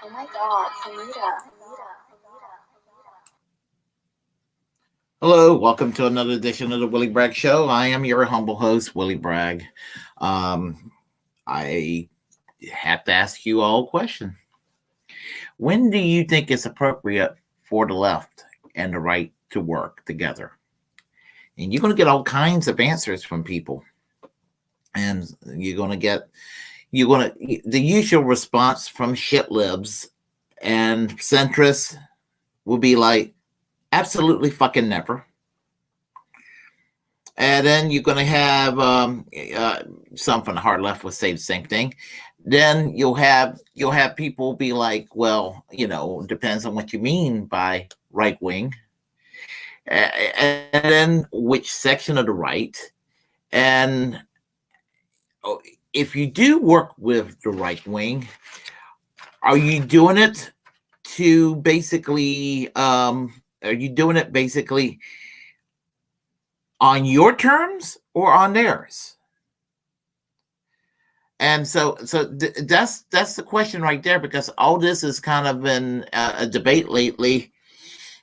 Oh my God, Anita. Hello, welcome to another edition of the Willy Bragg Show. I am your humble host, Willy Bragg. I have to ask you all a question. When do you think it's appropriate for the left and the right to work together? And you're going to get all kinds of answers from people. And you're going to get the usual response from shit libs and centrists will be like, absolutely fucking never. And then you're going to have some from the hard left will say the same thing. Then you'll have people be like, well, depends on what you mean by right wing, and then which section of the right. And if you do work with the right wing, are you doing it to basically? Are you doing it basically on your terms or on theirs? And so that's the question right there, because all this has kind of been a debate lately.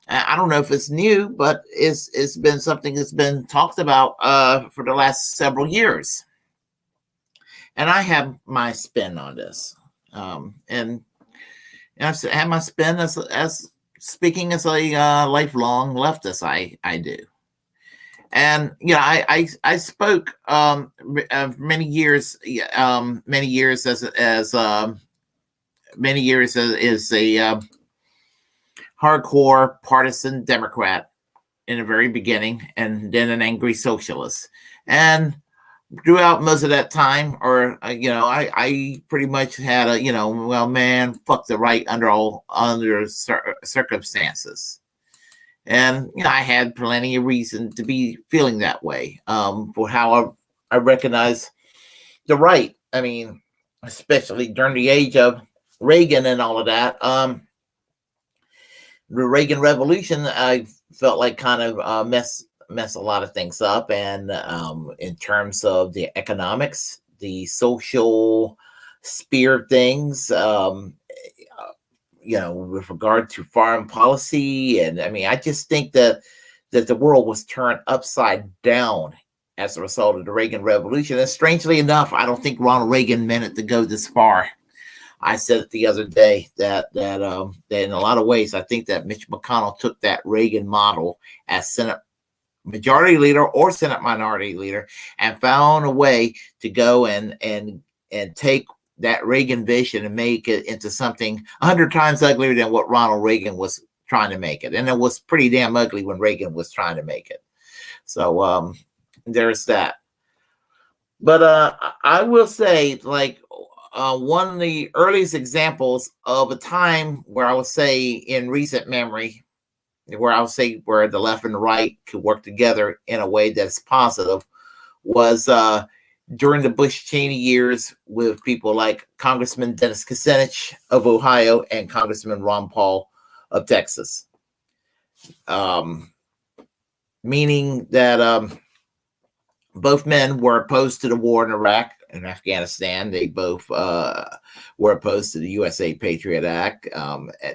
I don't know if it's new, but it's been something that's been talked about for the last several years. And I have my spin on this, and I have my spin as speaking as a lifelong leftist, I do. And I spoke many years as a hardcore partisan Democrat in the very beginning, and then an angry socialist. And throughout most of that time, I pretty much had well, man, fuck the right under circumstances. And I had plenty of reason to be feeling that way for how I recognize the right. I mean, especially during the age of Reagan and all of that. The Reagan Revolution, I felt like kind of mess a lot of things up, and in terms of the economics, the social sphere of things, with regard to foreign policy. And I mean, I just think that the world was turned upside down as a result of the Reagan Revolution. And strangely enough, I don't think Ronald Reagan meant it to go this far. I said it the other day that in a lot of ways, I think that Mitch McConnell took that Reagan model as Senate Majority Leader or Senate Minority Leader and found a way to go and take that Reagan vision and make it into something 100 times uglier than what Ronald Reagan was trying to make it. And it was pretty damn ugly when Reagan was trying to make it. So there's that. But I will say, like, one of the earliest examples of a time where I would say in recent memory, where I would say where the left and the right could work together in a way that's positive, was during the Bush-Cheney years with people like Congressman Dennis Kucinich of Ohio and Congressman Ron Paul of Texas. Meaning that both men were opposed to the war in Iraq and Afghanistan. They both were opposed to the USA Patriot Act.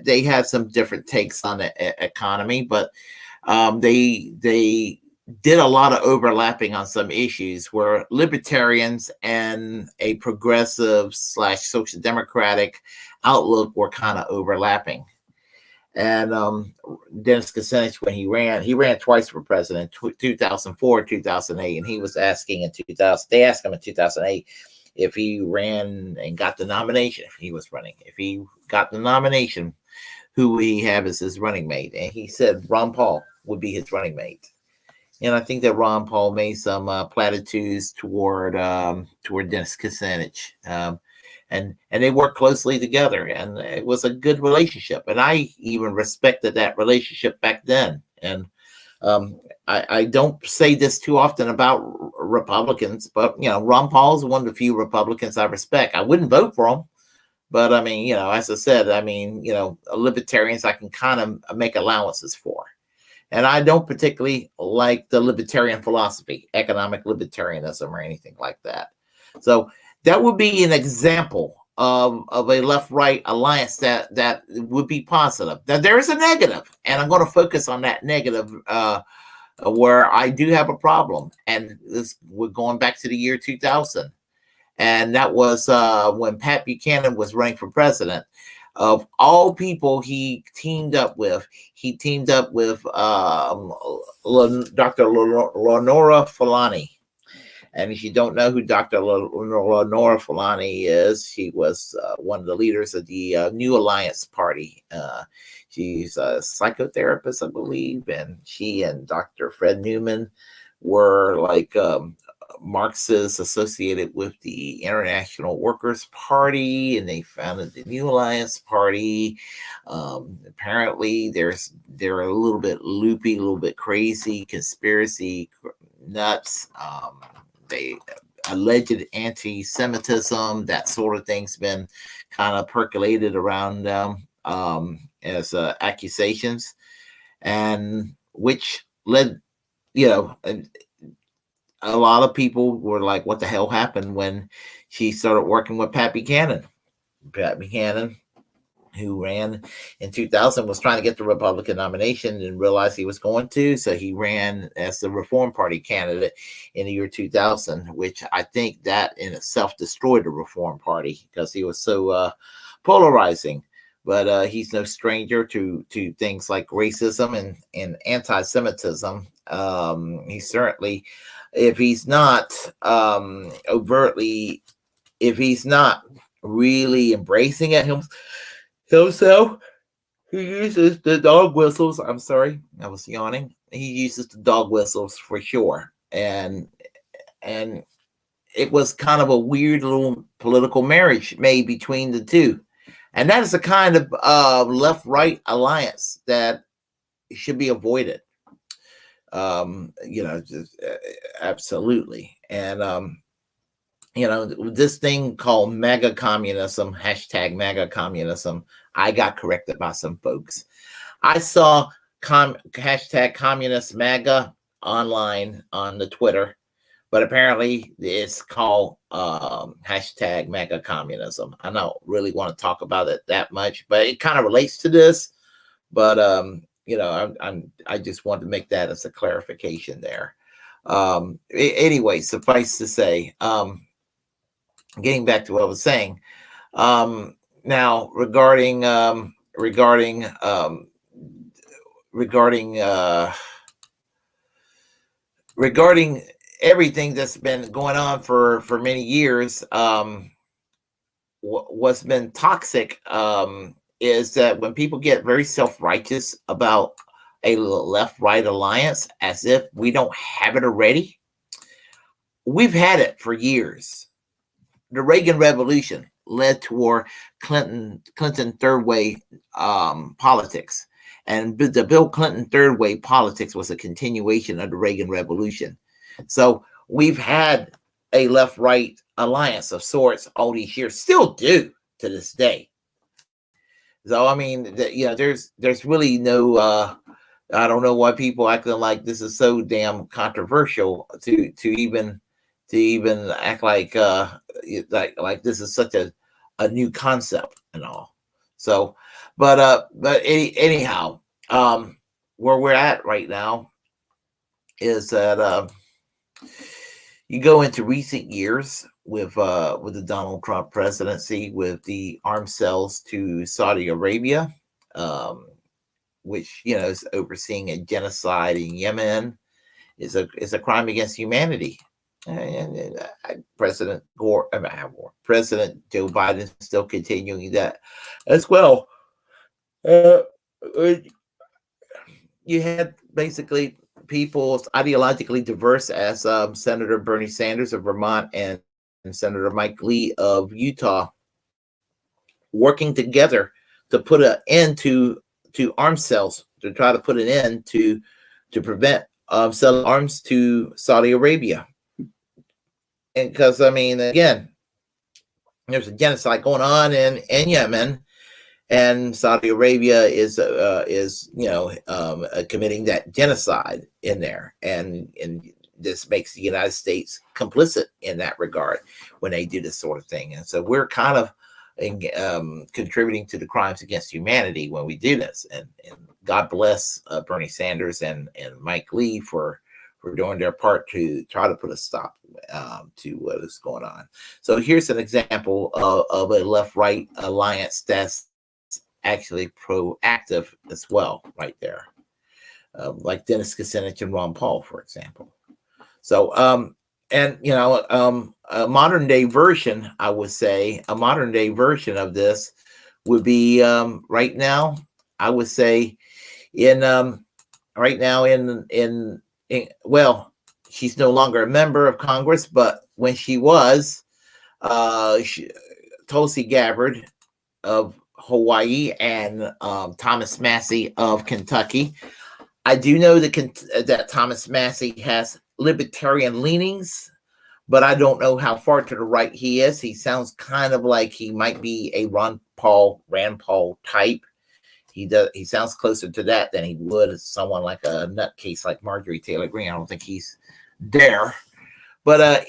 They had some different takes on the economy, but they did a lot of overlapping on some issues where libertarians and a progressive / social democratic outlook were kind of overlapping. And Dennis Kucinich, when he ran twice for president, 2004, 2008, and he was asking in 2000. They asked him in 2008 if he ran and got the nomination. If he was running, if he got the nomination, who would he have as his running mate? And he said Ron Paul would be his running mate. And I think that Ron Paul made some platitudes toward Dennis Kucinich. And they worked closely together, and it was a good relationship. And I even respected that relationship back then. And I don't say this too often about Republicans, but Ron Paul is one of the few Republicans I respect. I wouldn't vote for him, but I mean, as I said, I mean, libertarians I can kind of make allowances for. And I don't particularly like the libertarian philosophy, economic libertarianism, or anything like that. So that would be an example of a left-right alliance that would be positive. Now, there is a negative, and I'm going to focus on that negative where I do have a problem. And we're going back to the year 2000. And that was when Pat Buchanan was running for president. Of all people he teamed up with Dr. Lenora Fulani. And if you don't know who Dr. Lenora Fulani is, she was one of the leaders of the New Alliance Party. She's a psychotherapist, I believe, and she and Dr. Fred Newman were like Marxists associated with the International Workers' Party, and they founded the New Alliance Party. Apparently, they're a little bit loopy, a little bit crazy, conspiracy nuts. They alleged anti-Semitism, that sort of thing's been kind of percolated around them as accusations, and which led, a lot of people were like, what the hell happened when she started working with Pat Buchanan? Pat Buchanan, who ran in 2000, was trying to get the Republican nomination and realized he was going to. So he ran as the Reform Party candidate in the year 2000, which I think that in itself destroyed the Reform Party because he was so polarizing. But he's no stranger to things like racism and anti-Semitism. He certainly, if he's not overtly, if he's not really embracing it himself, he uses the dog whistles. I'm sorry, I was yawning. He uses the dog whistles for sure. And it was kind of a weird little political marriage made between the two. And that is the kind of left-right alliance that should be avoided. Absolutely. And, this thing called MAGA communism, hashtag MAGA communism, I got corrected by some folks. I saw hashtag communist MAGA online on the Twitter, but apparently it's called hashtag mega communism. I don't really want to talk about it that much, but it kind of relates to this. But I just want to make that as a clarification there. Anyway, suffice to say, getting back to what I was saying, now regarding everything that's been going on for many years, what's been toxic is that when people get very self-righteous about a left-right alliance, as if we don't have it already. We've had it for years. The Reagan Revolution led toward Clinton third way politics. And the Bill Clinton third way politics was a continuation of the Reagan Revolution. So we've had a left-right alliance of sorts all these years, still do to this day. So I mean, there's really no. I don't know why people acting like this is so damn controversial to even act like this is such a new concept and all. So, but anyhow, where we're at right now is that you go into recent years with the Donald Trump presidency, with the arms sales to Saudi Arabia, which is overseeing a genocide in Yemen, is a crime against humanity. And President Joe Biden is still continuing that as well. You had basically people as ideologically diverse as Senator Bernie Sanders of Vermont and Senator Mike Lee of Utah working together to put an end to arms sales, to try to put an end to prevent selling arms to Saudi Arabia. And because, I mean, again, there's a genocide going on in Yemen, and Saudi Arabia is committing that genocide in there, and this makes the United States complicit in that regard when they do this sort of thing. And so we're kind of contributing to the crimes against humanity when we do this. And God bless Bernie Sanders and Mike Lee for doing their part to try to put a stop to what is going on. So here's an example of a left-right alliance that's actually proactive as well, right there. Like Dennis Kucinich and Ron Paul, for example. So, a modern day version, I would say, a modern day version of this would be right now, I would say, well, she's no longer a member of Congress, but when she was, Tulsi Gabbard of Hawaii and Thomas Massie of Kentucky. I do know that Thomas Massie has libertarian leanings, but I don't know how far to the right he is. He sounds kind of like he might be a Rand Paul type. He sounds closer to that than he would someone like a nutcase like Marjorie Taylor Greene. I don't think he's there. But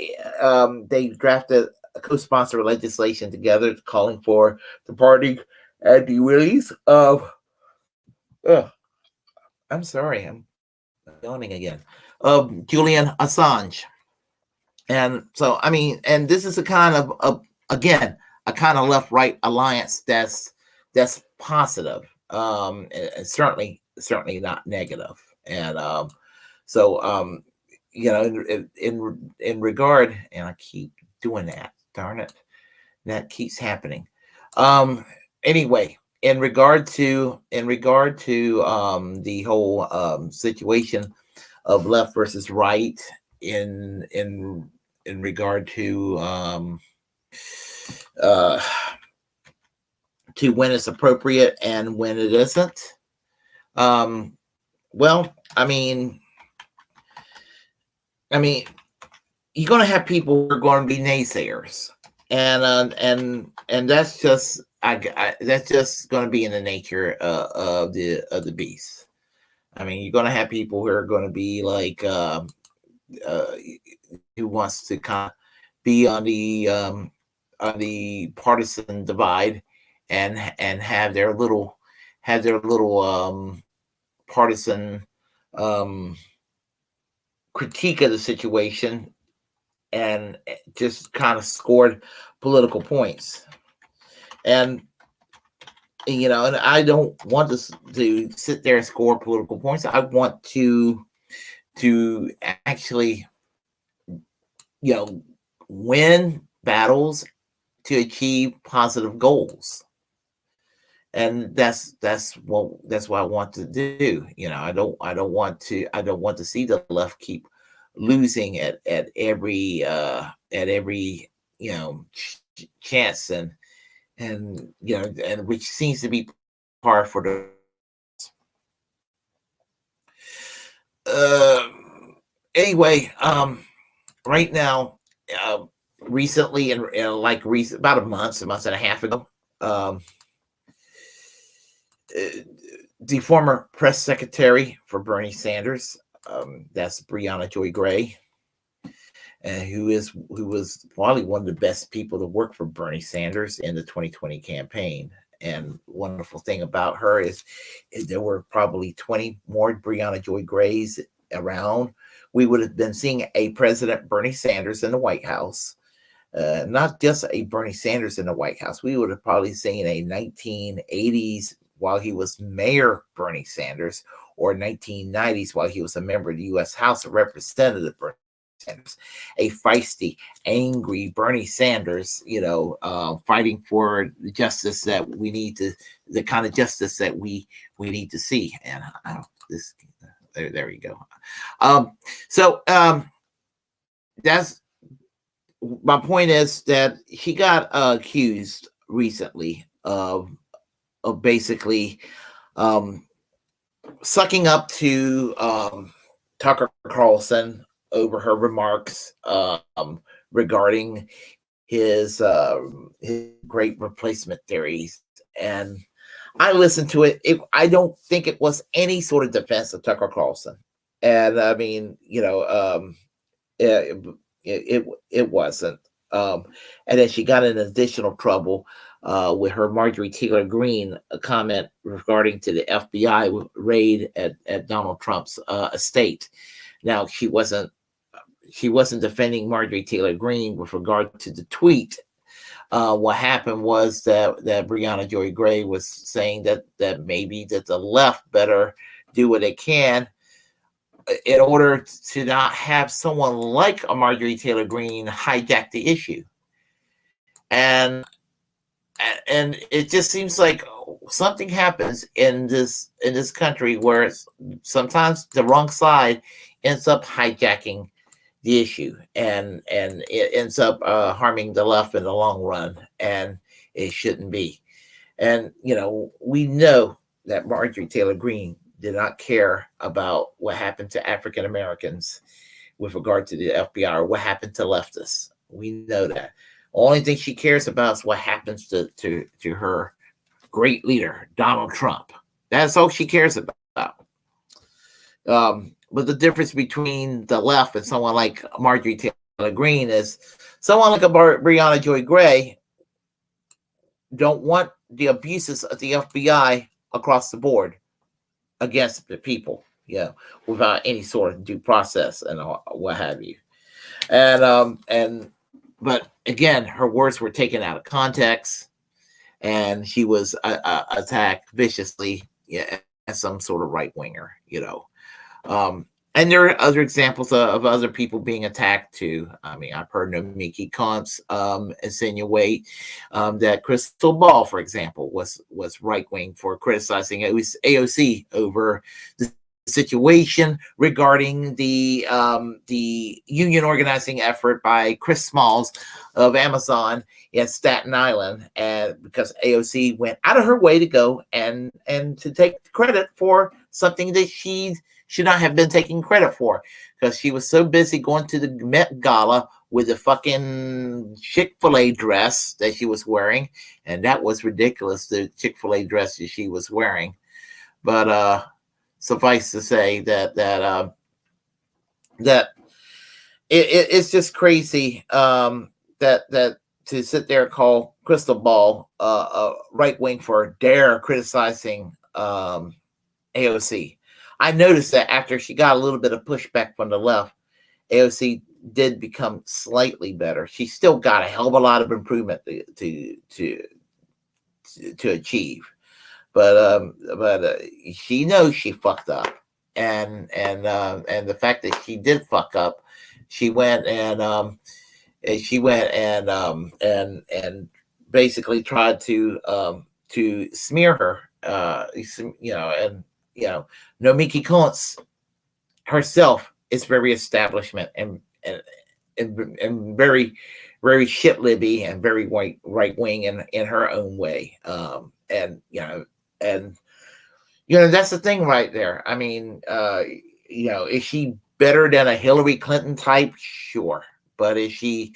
they drafted a co-sponsor legislation together calling for the party and the release of I'm sorry, I'm yawning again. Of Julian Assange. And so, I mean, and this is a kind of left-right alliance that's positive. And certainly not negative. And in regard, and I keep doing that, darn it, that keeps happening. Anyway, in regard to the whole situation of left versus right, in regard to when it's appropriate and when it isn't. Well, I mean, you're going to have people who are going to be naysayers, and that's just that's just going to be in the nature of the beast. I mean, you're going to have people who are going to be like who wants to kind of be on the partisan divide and have their little partisan um, critique of the situation and just kind of scored political points. And and I don't want to sit there and score political points. I want to actually win battles to achieve positive goals. And that's what I want to do. I don't want to see the left keep losing at every chance, and which seems to be par for the anyway. Right now, recently, and about a month and a half ago, the former press secretary for Bernie Sanders, that's Breonna Joy Gray, who was probably one of the best people to work for Bernie Sanders in the 2020 campaign. And wonderful thing about her is there were probably 20 more Breonna Joy Grays around. We would have been seeing a President Bernie Sanders in the White House. Not just a Bernie Sanders in the White House. We would have probably seen a 1980s while he was Mayor Bernie Sanders, or 1990s while he was a member of the U.S. House of Representatives Bernie Sanders. A feisty, angry Bernie Sanders, fighting for the justice that we need to, the kind of justice that we need to see. And there you go. That's my point, is that he got accused recently of basically sucking up to Tucker Carlson over her remarks regarding his great replacement theories. And I listened to it. I don't think it was any sort of defense of Tucker Carlson. And I mean, it wasn't. And then she got in additional trouble with her Marjorie Taylor Greene comment regarding to the FBI raid at Donald Trump's estate. Now, she wasn't defending Marjorie Taylor Greene with regard to the tweet. What happened was that Breonna Joy Gray was saying that maybe that the left better do what they can in order to not have someone like a Marjorie Taylor Greene hijack the issue. And it just seems like something happens in this country where sometimes the wrong side ends up hijacking the issue, and it ends up harming the left in the long run, and it shouldn't be. And we know that Marjorie Taylor Greene did not care about what happened to African Americans with regard to the FBI or what happened to leftists. We know that. Only thing she cares about is what happens to her great leader, Donald Trump. That's all she cares about. But the difference between the left and someone like Marjorie Taylor Greene is someone like a Breonna Joy Gray don't want the abuses of the FBI across the board against the people, without any sort of due process and what have you. But again, her words were taken out of context, and she was attacked viciously, as some sort of right winger, And there are other examples of other people being attacked too. I mean, I've heard Nomiki Konst insinuate that Crystal Ball, for example, was right wing for criticizing AOC over the situation regarding the union organizing effort by Chris Smalls of Amazon in Staten Island, and because AOC went out of her way to go and to take credit for something that she should not have been taking credit for, because she was so busy going to the Met Gala with the fucking Chick-fil-A dress that she was wearing, and that was ridiculous, the Chick-fil-A dress that she was wearing. But suffice to say that it's just crazy that to sit there and call Crystal Ball right wing for dare criticizing AOC. I noticed that after she got a little bit of pushback from the left, AOC did become slightly better. She still got a hell of a lot of improvement to achieve, but she knows she fucked up, and the fact that she did fuck up, she went and basically tried to smear her, and Nomiki Kuntz herself is very establishment and very very shit libby and very right wing in her own way, and that's the thing right there. I mean, is she better than a Hillary Clinton type? Sure, but is she?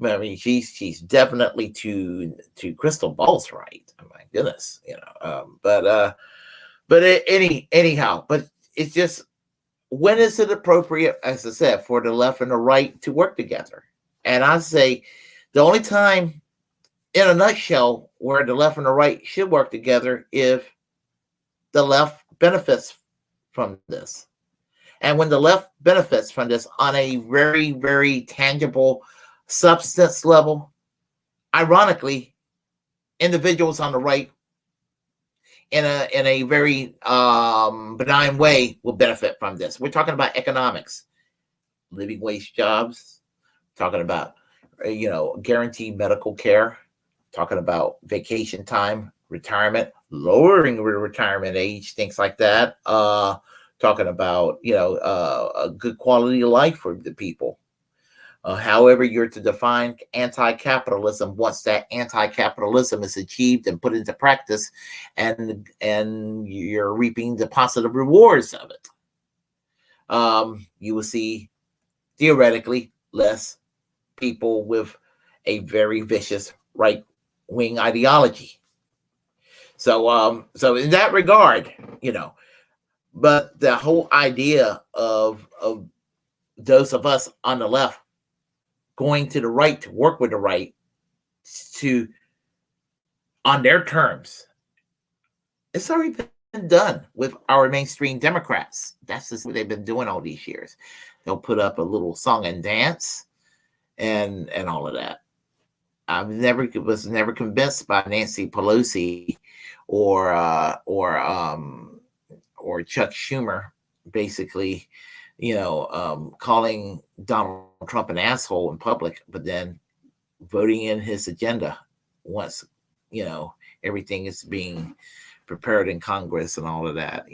I mean, she's definitely to Crystal Ball's right. Oh my goodness, anyhow, but it's just, when is it appropriate, as I said, for the left and the right to work together? And I say the only time, in a nutshell, where the left and the right should work together if the left benefits from this. And when the left benefits from this on a very, very tangible substance level, ironically, individuals on the right in a very benign way will benefit from this. We're talking about economics, living wage jobs, talking about guaranteed medical care, talking about vacation time, retirement, lowering the retirement age, things like that. Talking about a good quality of life for the people. However you're to define anti-capitalism, once that anti-capitalism is achieved and put into practice, and you're reaping the positive rewards of it, you will see theoretically less people with a very vicious right-wing ideology. So in that regard, but the whole idea of those of us on the left going to the right to work with the right on their terms, it's already been done with our mainstream Democrats. That's just what they've been doing all these years. They'll put up a little song and dance and all of that. I was never convinced by Nancy Pelosi or Chuck Schumer basically calling Donald Trump an asshole in public, but then voting in his agenda once everything is being prepared in Congress and all of that,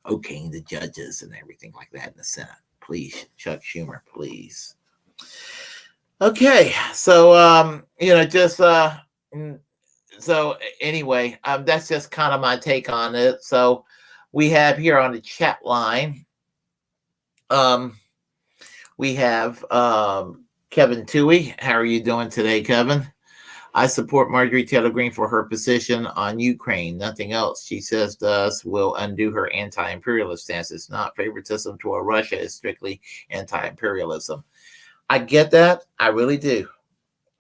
okaying the judges and everything like that in the Senate. Please, Chuck Schumer, please. Okay, so so anyway, that's just kind of my take on it. So we have here on the chat line, we have Kevin Toohey. How are you doing today, Kevin? I support Marjorie Taylor Greene for her position on Ukraine. Nothing else she says to us will undo her anti-imperialist stance. It's not favoritism toward Russia. It's strictly anti-imperialism. I get that. I really do.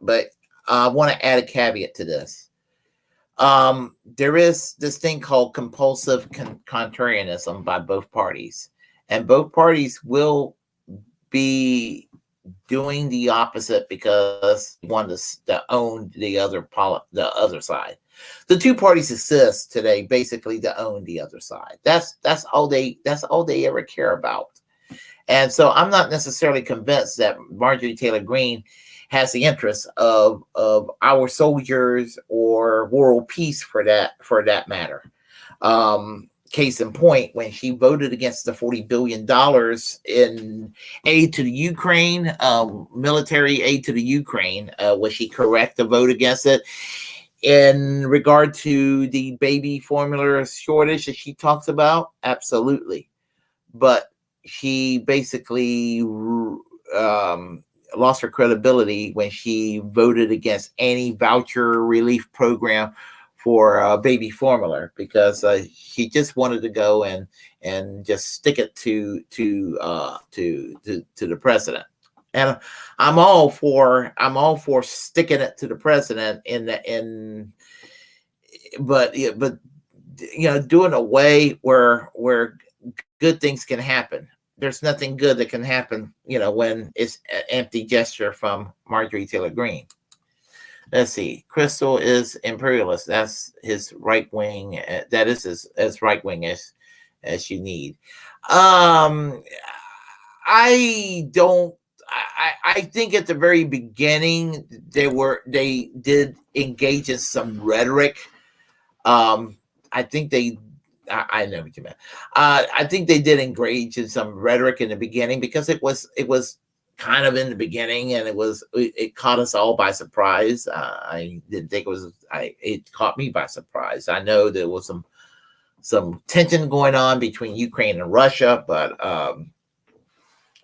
But I want to add a caveat to this. There is this thing called compulsive contrarianism by both parties. And both parties will be doing the opposite because they want to own the other side. The two parties exist today basically to own the other side. That's all they ever care about. And so I'm not necessarily convinced that Marjorie Taylor Greene has the interest of our soldiers or world peace for that matter. Case in point, when she voted against the $40 billion in aid to the Ukraine, military aid to the Ukraine, was she correct to vote against it? In regard to the baby formula shortage that she talks about, absolutely. But she basically lost her credibility when she voted against any voucher relief program for baby formula, because she just wanted to go and just stick it to the president. And I'm all for sticking it to the president but do it in a way where good things can happen. There's nothing good that can happen, when it's an empty gesture from Marjorie Taylor Greene. Let's see. Crystal is imperialist. That's his right wing. That is as right wing as you need. I don't. I think at the very beginning they did engage in some rhetoric. I think I know what you meant. I think they did engage in some rhetoric in the beginning because it was kind of in the beginning, and it caught us all by surprise. I didn't think it caught me by surprise. I know there was some tension going on between Ukraine and Russia, but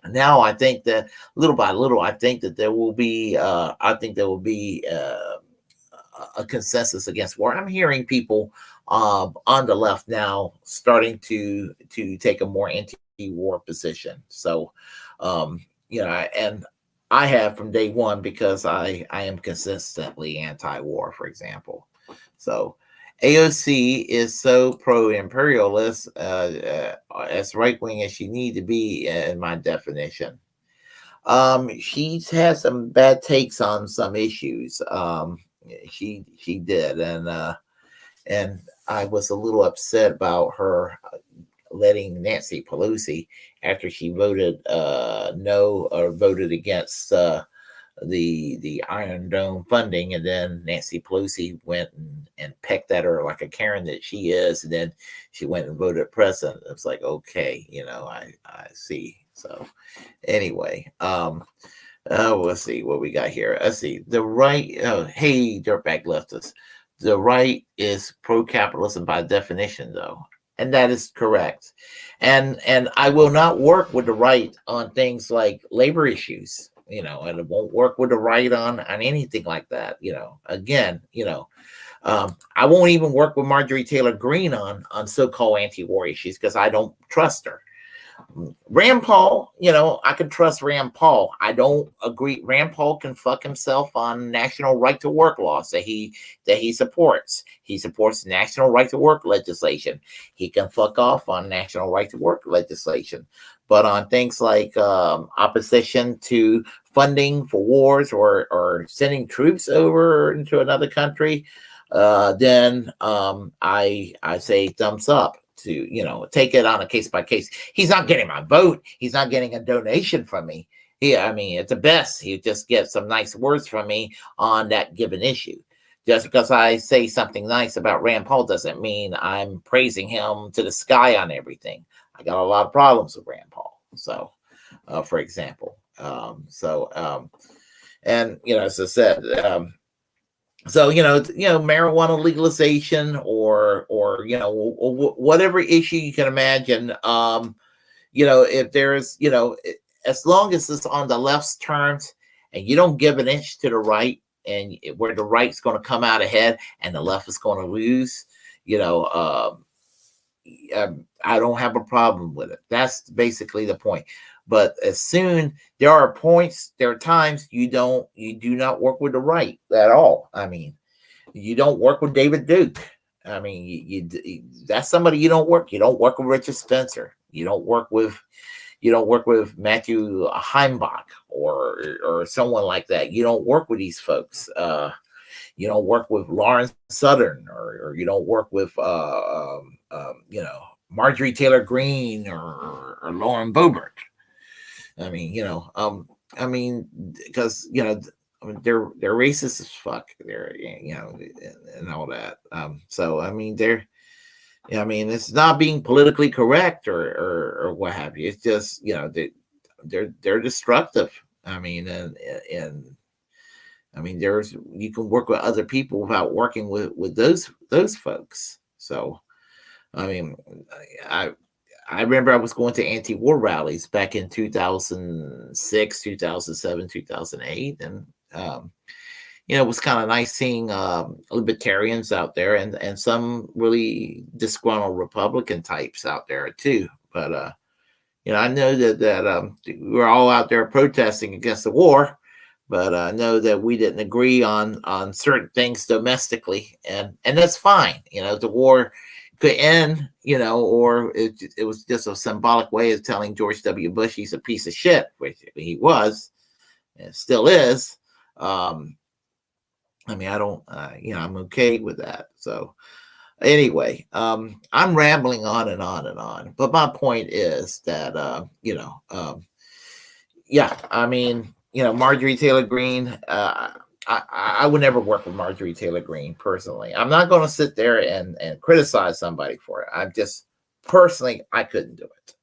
now I think that little by little, I think that there will be a consensus against war. I'm hearing people on the left now starting to take a more anti-war position. So, and I have from day one, because I am consistently anti-war, for example. So AOC is so pro-imperialist, as right-wing as she need to be, in my definition. She's had some bad takes on some issues. She did, and I was a little upset about her letting Nancy Pelosi, after she voted no, or voted against the Iron Dome funding, and then Nancy Pelosi went and pecked at her like a Karen that she is, and then she went and voted president. It's like, okay, I see. So anyway, let's see what we got here. Let's see. The right, hey, Dirtbag-Left. The right is pro-capitalism by definition, though, and that is correct. And I will not work with the right on things like labor issues, and it won't work with the right on anything like that. Again, I won't even work with Marjorie Taylor Greene on so-called anti-war issues, because I don't trust her. Rand Paul, I can trust Rand Paul. I don't agree. Rand Paul can fuck himself on national right to work laws that he supports. He supports national right to work legislation. He can fuck off on national right to work legislation. But on things like opposition to funding for wars or sending troops over into another country, then I say thumbs up. To take it on a case by case. He's not getting my vote. He's not getting a donation from me. At the best, he just gets some nice words from me on that given issue. Just because I say something nice about Rand Paul doesn't mean I'm praising him to the sky on everything. I got a lot of problems with Rand Paul. So, for example, and as I said. So marijuana legalization or whatever issue you can imagine, if there's as long as it's on the left's terms and you don't give an inch to the right, and where the right's going to come out ahead and the left is going to lose, I don't have a problem with it. That's basically the point. But there are times you do not work with the right at all. You don't work with David Duke. That's somebody you don't work. You don't work with Richard Spencer. You don't work with Matthew Heimbach or someone like that. You don't work with these folks. You don't work with Lawrence Southern, or you don't work with Marjorie Taylor Greene or Lauren Boebert. Because they're racist as fuck. They're and all that. It's not being politically correct or what have you. It's just they're destructive. You can work with other people without working with those folks. So I remember I was going to anti-war rallies back in 2006, 2007, 2008. And, it was kind of nice seeing libertarians out there and some really disgruntled Republican types out there too. But, I know that we're all out there protesting against the war, but I know that we didn't agree on certain things domestically, and that's fine. The war could end, or it was just a symbolic way of telling George W. Bush he's a piece of shit, which he was and still is. I mean, I don't, I'm okay with that. So anyway, I'm rambling on and on and on, but my point is that, yeah, I mean, Marjorie Taylor Greene, I would never work with Marjorie Taylor Greene personally. I'm not going to sit there and criticize somebody for it. I'm just personally, I couldn't do it.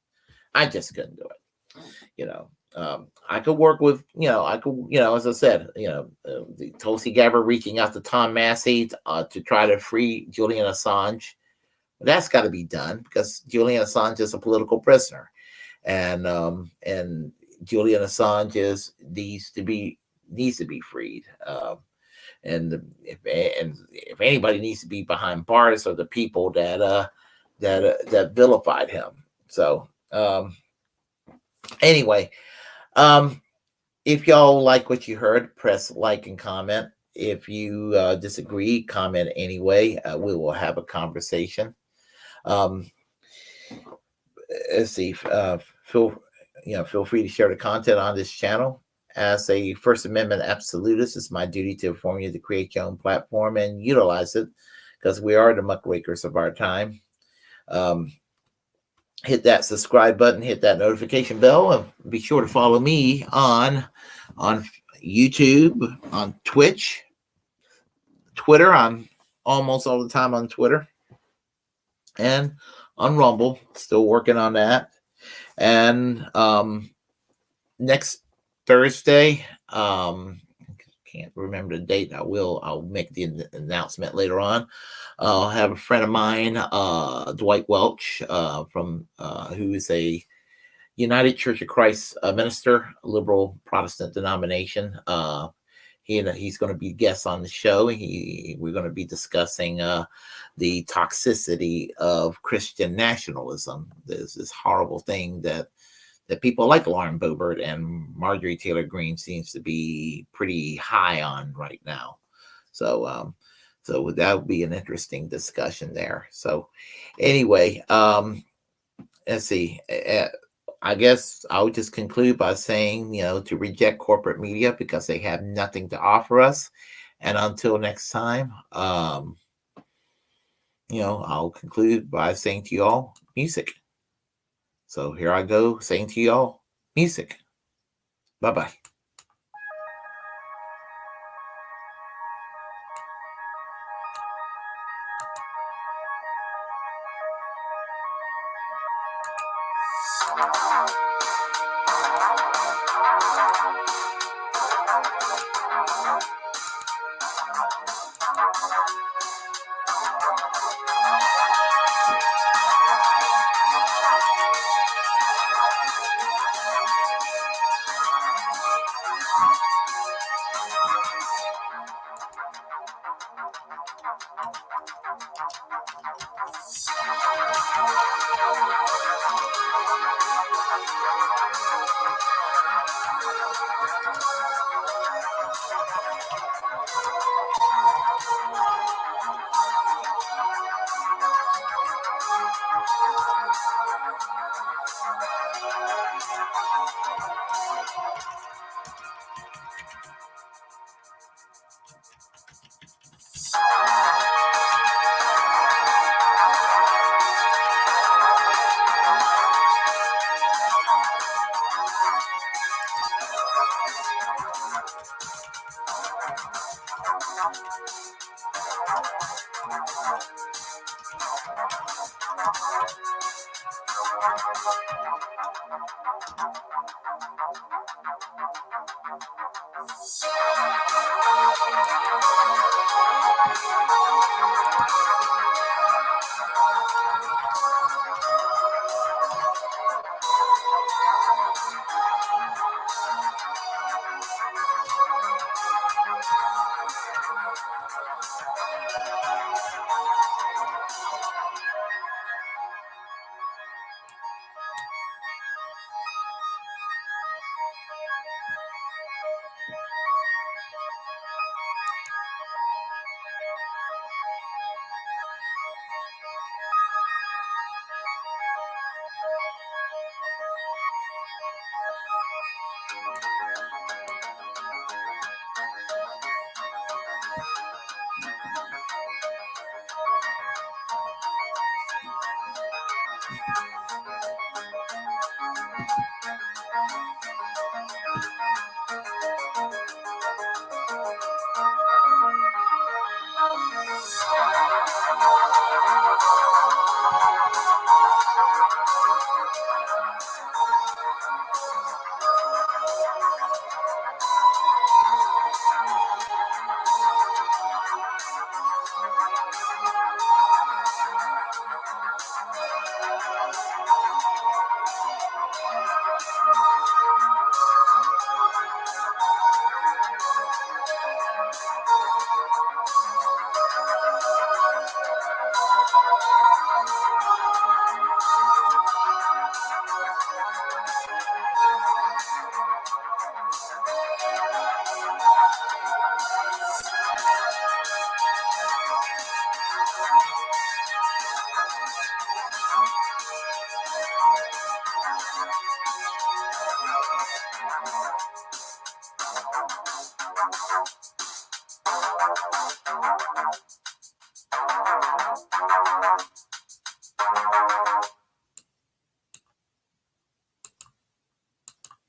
I just couldn't do it. I could work with, I could, as I said, the Tulsi Gabbard reaching out to Tom Massey to try to free Julian Assange. That's got to be done because Julian Assange is a political prisoner, and Julian Assange needs to be freed. If anybody needs to be behind bars, are the people that vilified him. So anyway, if y'all like what you heard, press like and comment. If you disagree, comment anyway. We will have a conversation. Let's see. Feel free to share the content on this channel. As a First Amendment absolutist, it's my duty to inform you to create your own platform and utilize it because we are the muckrakers of our time. Hit that subscribe button, hit that notification bell, and be sure to follow me on YouTube, on Twitch, Twitter. I'm almost all the time on Twitter, and on Rumble. Still working on that. And next Thursday, can't remember the date. I'll make the announcement later on. I'll have a friend of mine, Dwight Welch, from who is a United Church of Christ minister, liberal Protestant denomination. He's going to be a guest on the show. We're going to be discussing the toxicity of Christian nationalism. There's this horrible thing that people like Lauren Boebert and Marjorie Taylor Greene seems to be pretty high on right now. So that would be an interesting discussion there. So anyway, let's see. I guess I would just conclude by saying, to reject corporate media because they have nothing to offer us. And until next time, I'll conclude by saying to y'all, music. So here I go saying to y'all, music. Bye-bye.